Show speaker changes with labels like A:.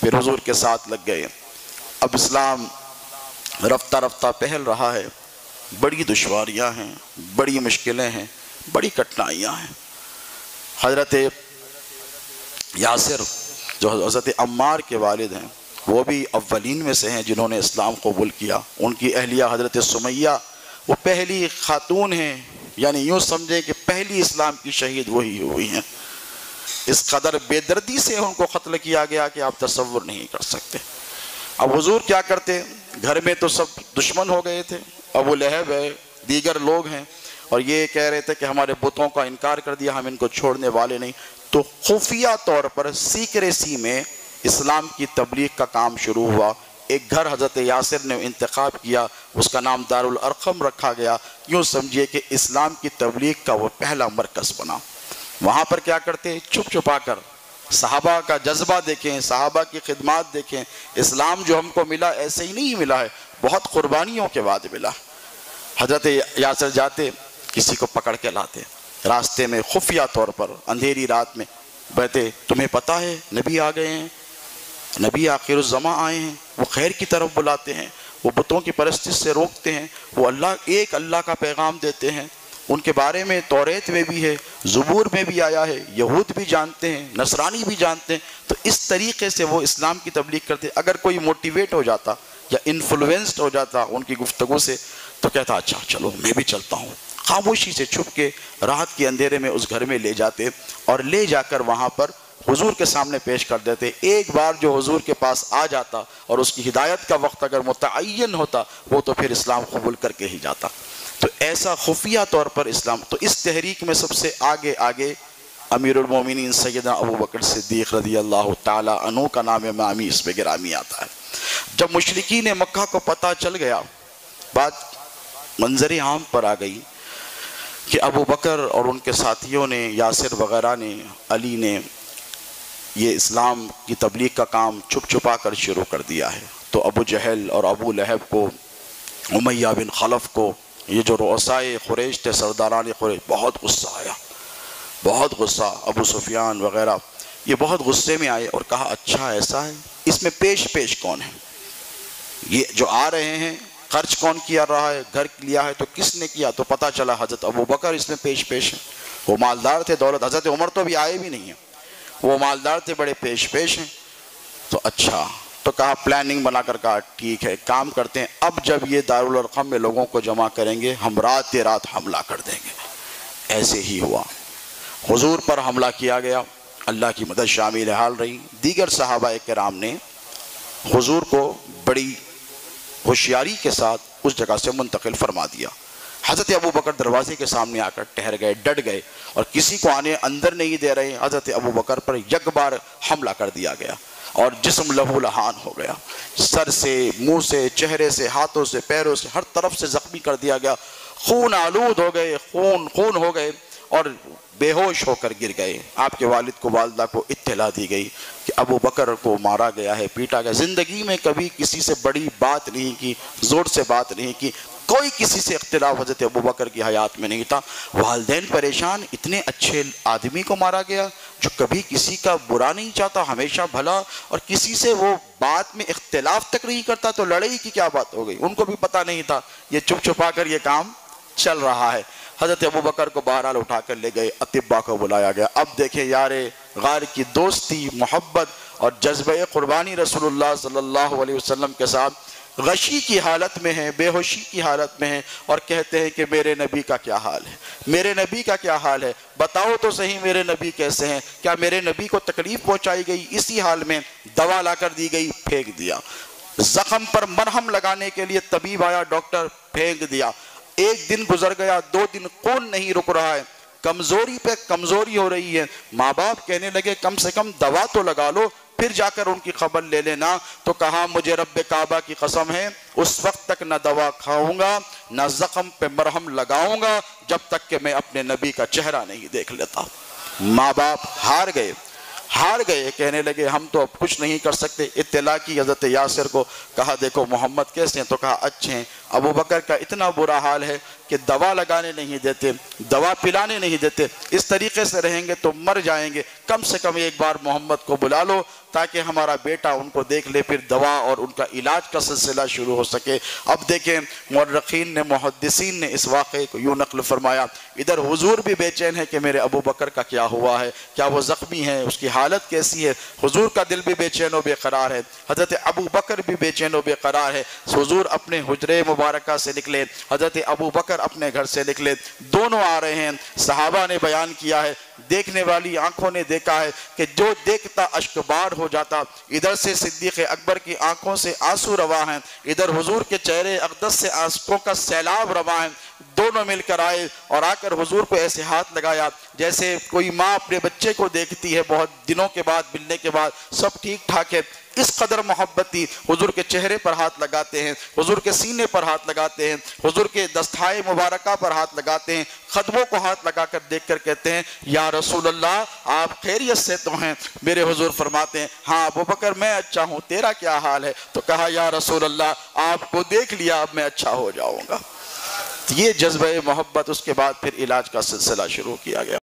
A: پھر حضور کے ساتھ لگ گئے۔ اب اسلام رفتہ رفتہ پھیل رہا ہے، بڑی دشواریاں ہیں، بڑی مشکلیں ہیں، بڑی کٹھنائیاں ہیں۔ حضرت یاسر جو حضرت عمار کے والد ہیں وہ بھی اولین میں سے ہیں جنہوں نے اسلام قبول کیا۔ ان کی اہلیہ حضرت سمیہ وہ پہلی خاتون ہیں، یعنی یوں سمجھے کہ پہلی اسلام کی شہید وہی ہوئی ہیں۔ اس قدر بے دردی سے ان کو قتل کیا گیا کہ آپ تصور نہیں کر سکتے۔ اب حضور کیا کرتے؟ گھر میں تو سب دشمن ہو گئے تھے، ابو لہب ہے، دیگر لوگ ہیں، اور یہ کہہ رہے تھے کہ ہمارے بتوں کا انکار کر دیا، ہم ان کو چھوڑنے والے نہیں۔ تو خفیہ طور پر سیکریسی میں اسلام کی تبلیغ کا کام شروع ہوا۔ ایک گھر حضرت یاسر نے انتخاب کیا، اس کا نام دارالارقم رکھا گیا۔ یوں سمجھیے کہ اسلام کی تبلیغ کا وہ پہلا مرکز بنا۔ وہاں پر کیا کرتے؟ چھپ چھپا کر صحابہ کا جذبہ دیکھیں، صحابہ کی خدمات دیکھیں۔ اسلام جو ہم کو ملا ایسے ہی نہیں ملا ہے، بہت قربانیوں کے بعد ملا۔ حضرت یاسر جاتے، کسی کو پکڑ کے لاتے، راستے میں خفیہ طور پر اندھیری رات میں بیٹھے، تمہیں پتہ ہے نبی آ گئے ہیں، نبی آخر الزماں آئے ہیں۔ وہ خیر کی طرف بلاتے ہیں، وہ بتوں کی پرستش سے روکتے ہیں، وہ ایک اللہ کا پیغام دیتے ہیں۔ ان کے بارے میں توریت میں بھی ہے، زبور میں بھی آیا ہے، یہود بھی جانتے ہیں، نصرانی بھی جانتے ہیں۔ تو اس طریقے سے وہ اسلام کی تبلیغ کرتے۔ اگر کوئی موٹیویٹ ہو جاتا یا انفلوئنسڈ ہو جاتا ان کی گفتگو سے تو کہتا اچھا چلو میں بھی چلتا ہوں۔ خاموشی سے چھپ کے رات کے اندھیرے میں اس گھر میں لے جاتے اور لے جا کر وہاں پر حضور کے سامنے پیش کر دیتے۔ ایک بار جو حضور کے پاس آ جاتا اور اس کی ہدایت کا وقت اگر متعین ہوتا وہ تو پھر اسلام قبول کر کے ہی جاتا۔ تو ایسا خفیہ طور پر اسلام۔ تو اس تحریک میں سب سے آگے امیر المومنین سیدنا ابو بکر صدیق رضی اللہ تعالیٰ عنہ کا نام معامی اس میں گرامی آتا ہے۔ جب مشرکین مکہ کو پتہ چل گیا، بات منظر عام پر آ گئی کہ ابو بکر اور ان کے ساتھیوں نے، یاسر وغیرہ نے، علی نے یہ اسلام کی تبلیغ کا کام چھپ چھپا کر شروع کر دیا ہے، تو ابو جہل اور ابو لہب کو، امیہ بن خلف کو، یہ جو رؤسائے قریش تھے، سرداران قریش، بہت غصہ آیا، بہت غصہ۔ ابو سفیان وغیرہ یہ بہت غصے میں آئے اور کہا اچھا ایسا ہے، اس میں پیش کون ہے؟ یہ جو آ رہے ہیں خرچ کون کیا رہا ہے؟ گھر لیا ہے تو کس نے کیا؟ تو پتہ چلا حضرت ابو بکر اس میں پیش ہیں۔ وہ مالدار تھے، دولت، حضرت عمر تو بھی آئے بھی نہیں ہیں، وہ مالدار تھے، بڑے پیش ہیں۔ تو اچھا، تو کہا پلاننگ بنا کر کہا ٹھیک ہے کام کرتے ہیں، اب جب یہ دارالارقم میں لوگوں کو جمع کریں گے ہم رات حملہ کر دیں گے۔ ایسے ہی ہوا، حضور پر حملہ کیا گیا، اللہ کی مدد شامل حال رہی۔ دیگر صحابہ کرام نے حضور کو بڑی ہوشیاری کے ساتھ اس جگہ سے منتقل فرما دیا۔ حضرت ابو بکر دروازے کے سامنے آ کر ٹھہر گئے، ڈٹ گئے، اور کسی کو آنے اندر نہیں دے رہے۔ حضرت ابو بکر پر یک بار حملہ کر دیا گیا اور جسم لہو لہان ہو گیا، سر سے، منہ سے، چہرے سے، ہاتھوں سے، پیروں سے، ہر طرف سے زخمی کر دیا گیا۔ خون آلود ہو گئے، خون ہو گئے اور بے ہوش ہو کر گر گئے۔ آپ کے والد کو، والدہ کو اطلاع دی گئی کہ ابو بکر کو مارا گیا ہے، پیٹا گیا۔ زندگی میں کبھی کسی سے بڑی بات نہیں کی، زور سے بات نہیں کی، کوئی کسی سے اختلاف حضرت ابو بکر کی حیات میں نہیں تھا۔ والدین پریشان، اتنے اچھے آدمی کو مارا گیا جو کبھی کسی کا برا نہیں چاہتا، ہمیشہ بھلا، اور کسی سے وہ بات میں اختلاف تک نہیں کرتا، تو لڑائی کی کیا بات ہو گئی؟ ان کو بھی پتہ نہیں تھا، یہ چھپ چھپا کر یہ کام چل رہا ہے۔ حضرت ابو بکر کو بہرحال اٹھا کر لے گئے، اطباء کو بلایا گیا۔ اب دیکھیں یار غار کی دوستی، محبت اور جذبہ قربانی رسول اللہ صلی اللہ علیہ وسلم کے ساتھ غشی کی حالت میں ہیں، بے ہوشی کی حالت میں ہیں، اور کہتے ہیں کہ میرے نبی کا کیا حال ہے، میرے نبی کا کیا حال ہے، بتاؤ تو صحیح میرے نبی کیسے ہیں؟ کیا میرے نبی کو تکلیف پہنچائی گئی؟ اسی حال میں دوا لا کر دی گئی، پھینک دیا۔ زخم پر مرہم لگانے کے لیے طبیب آیا، ڈاکٹر، پھینک دیا۔ ایک دن گزر گیا، 2 دن، خون نہیں رک رہا ہے، کمزوری پہ کمزوری ہو رہی ہے۔ ماں باپ کہنے لگے کم سے کم دوا تو لگا لو، پھر جا کر ان کی خبر لے لینا۔ تو کہا مجھے رب کعبہ کی قسم ہے اس وقت تک نہ دوا کھاؤں گا نہ زخم پہ مرہم لگاؤں گا جب تک کہ میں اپنے نبی کا چہرہ نہیں دیکھ لیتا۔ ماں باپ ہار گئے، کہنے لگے ہم تو اب کچھ نہیں کر سکتے۔ اطلاع کی حضرت یاسر کو، کہا دیکھو محمد کیسے ہیں؟ تو کہا اچھے ہیں۔ ابو بکر کا اتنا برا حال ہے کہ دوا لگانے نہیں دیتے، دوا پلانے نہیں دیتے، اس طریقے سے رہیں گے تو مر جائیں گے، کم سے کم ایک بار محمد کو بلا لو تاکہ ہمارا بیٹا ان کو دیکھ لے، پھر دوا اور ان کا علاج کا سلسلہ شروع ہو سکے۔ اب دیکھیں مورخین نے، محدثین نے اس واقعے کو یوں نقل فرمایا، ادھر حضور بھی بے چین ہے کہ میرے ابو بکر کا کیا ہوا ہے، کیا وہ زخمی ہے، اس کی حالت کیسی ہے، حضور کا دل بھی بے چین و بے قرار ہے، حضرت ابو بکر بھی بے چین و بے قرار ہے۔ حضور اپنے حجرے مبارکہ سے نکلے، حضرت ابو بکر اپنے گھر سے نکلے، دونوں آ رہے ہیں۔ صحابہ نے بیان کیا ہے، دیکھنے والی آنکھوں نے دیکھا ہے کہ جو دیکھتا اشکبار ہو جاتا۔ ادھر سے صدیق اکبر کی آنکھوں سے آنسو رواں ہیں، ادھر حضور کے چہرے اقدس سے آنسوں کا سیلاب رواں ہیں۔ دونوں مل کر آئے اور آ کر حضور کو ایسے ہاتھ لگایا جیسے کوئی ماں اپنے بچے کو دیکھتی ہے بہت دنوں کے بعد، ملنے کے بعد، سب ٹھیک ٹھاک ہے۔ اس قدر محبت تھی، حضور کے چہرے پر ہاتھ لگاتے ہیں، حضور کے سینے پر ہاتھ لگاتے ہیں، حضور کے دستہائے مبارکہ پر ہاتھ لگاتے ہیں، خطبوں کو ہاتھ لگا کر دیکھ کر کہتے ہیں یا رسول اللہ آپ خیریت سے تو ہیں؟ میرے حضور فرماتے ہیں ہاں ابو بکر میں اچھا ہوں، تیرا کیا حال ہے؟ تو کہا یا رسول اللہ آپ کو دیکھ لیا اب میں اچھا ہو جاؤں گا۔ یہ جذبہ محبت، اس کے بعد پھر علاج کا سلسلہ شروع کیا گیا۔